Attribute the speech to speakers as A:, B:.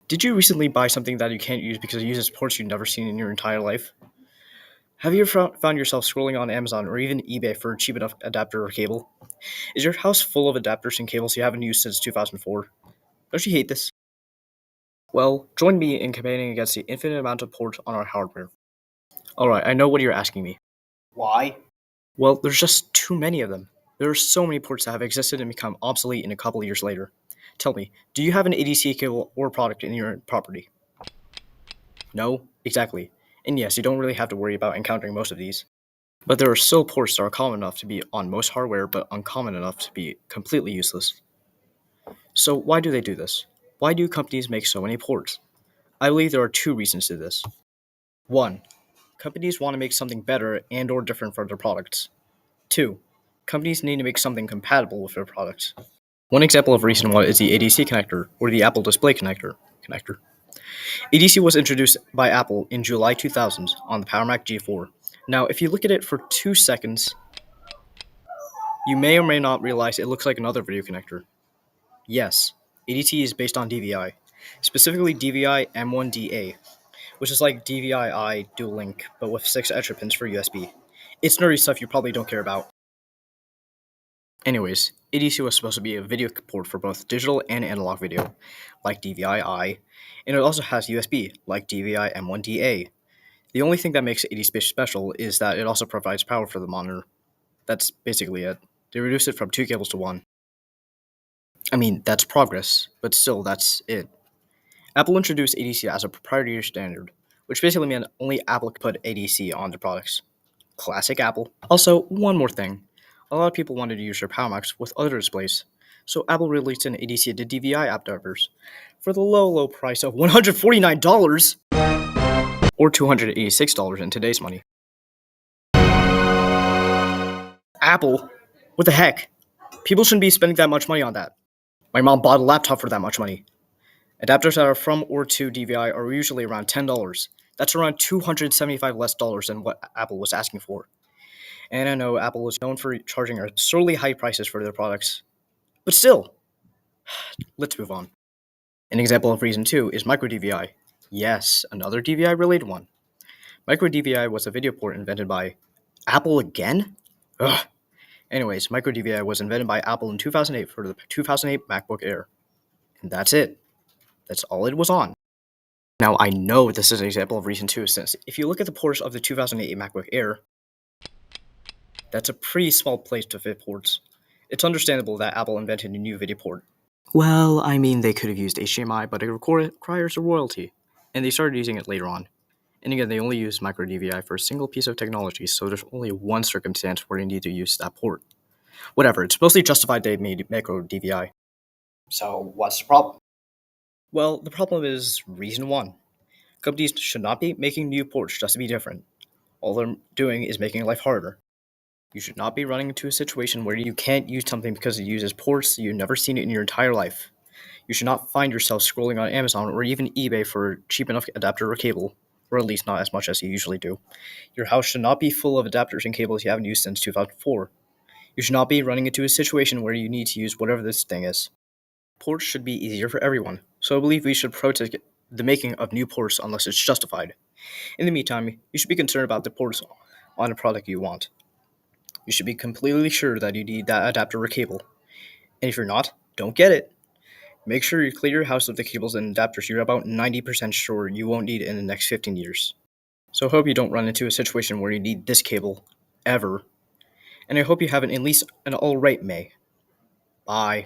A: Did you recently buy something that you can't use because it uses ports you've never seen in your entire life? Have you ever found yourself scrolling on Amazon or even eBay for a cheap enough adapter or cable? Is your house full of adapters and cables you haven't used since 2004? Don't you hate this? Well, join me in campaigning against the infinite amount of ports on our hardware. Alright, I know what you're asking me.
B: Why?
A: Well, there's just too many of them. There are so many ports that have existed and become obsolete in a couple of years later. Tell me, do you have an ADC cable or product in your property? No? Exactly. And yes, you don't really have to worry about encountering most of these. But there are still ports that are common enough to be on most hardware, but uncommon enough to be completely useless. So why do they do this? Why do companies make so many ports? I believe there are two reasons to this. 1. Companies want to make something better and or different for their products. 2. Companies need to make something compatible with their products. One example of reason one is the ADC connector, or the Apple Display connector. ADC was introduced by Apple in July 2000 on the Power Mac G4. Now, if you look at it for 2 seconds, you may or may not realize it looks like another video connector. Yes, ADT is based on DVI, specifically DVI M1DA, which is like DVI-I Dual Link, but with 6 extra pins for USB. It's nerdy stuff you probably don't care about. Anyways, ADC was supposed to be a video port for both digital and analog video, like DVI-I, and it also has USB, like DVI M1DA. The only thing that makes ADC special is that it also provides power for the monitor. That's basically it. They reduced it from 2 cables to 1. I mean, that's progress, but still, that's it. Apple introduced ADC as a proprietary standard, which basically meant only Apple could put ADC on their products. Classic Apple. Also, one more thing. A lot of people wanted to use their Power Macs with other displays, so Apple released an ADC to DVI adapters for the low price of $149 or $286 in today's money. Apple? What the heck? People shouldn't be spending that much money on that. My mom bought a laptop for that much money. Adapters that are from or to DVI are usually around $10. That's around $275 less than what Apple was asking for. And I know Apple is known for charging absurdly high prices for their products. But still, let's move on. An example of reason 2 is micro DVI. Yes, another DVI related one. Micro DVI was a video port invented by Apple again? Ugh. Anyways, micro DVI was invented by Apple in 2008 for the 2008 MacBook Air. And that's it. That's all it was on. Now, I know this is an example of reason 2, since if you look at the ports of the 2008 MacBook Air, that's a pretty small place to fit ports. It's understandable that Apple invented a new video port. Well, I mean, they could have used HDMI, but it requires a royalty, and they started using it later on. And again, they only use micro DVI for a single piece of technology, so there's only one circumstance where you need to use that port. Whatever, it's mostly justified they made micro DVI.
B: So, what's the problem?
A: Well, the problem is reason 1. Companies should not be making new ports just to be different. All they're doing is making life harder. You should not be running into a situation where you can't use something because it uses ports you've never seen it in your entire life. You should not find yourself scrolling on Amazon or even eBay for a cheap enough adapter or cable, or at least not as much as you usually do. Your house should not be full of adapters and cables you haven't used since 2004. You should not be running into a situation where you need to use whatever this thing is. Ports should be easier for everyone, so I believe we should protest the making of new ports unless it's justified. In the meantime, you should be concerned about the ports on a product you want. You should be completely sure that you need that adapter or cable. And if you're not, don't get it. Make sure you clear your house of the cables and adapters you're about 90% sure you won't need in the next 15 years. So I hope you don't run into a situation where you need this cable, ever. And I hope you have at least an alright May. Bye.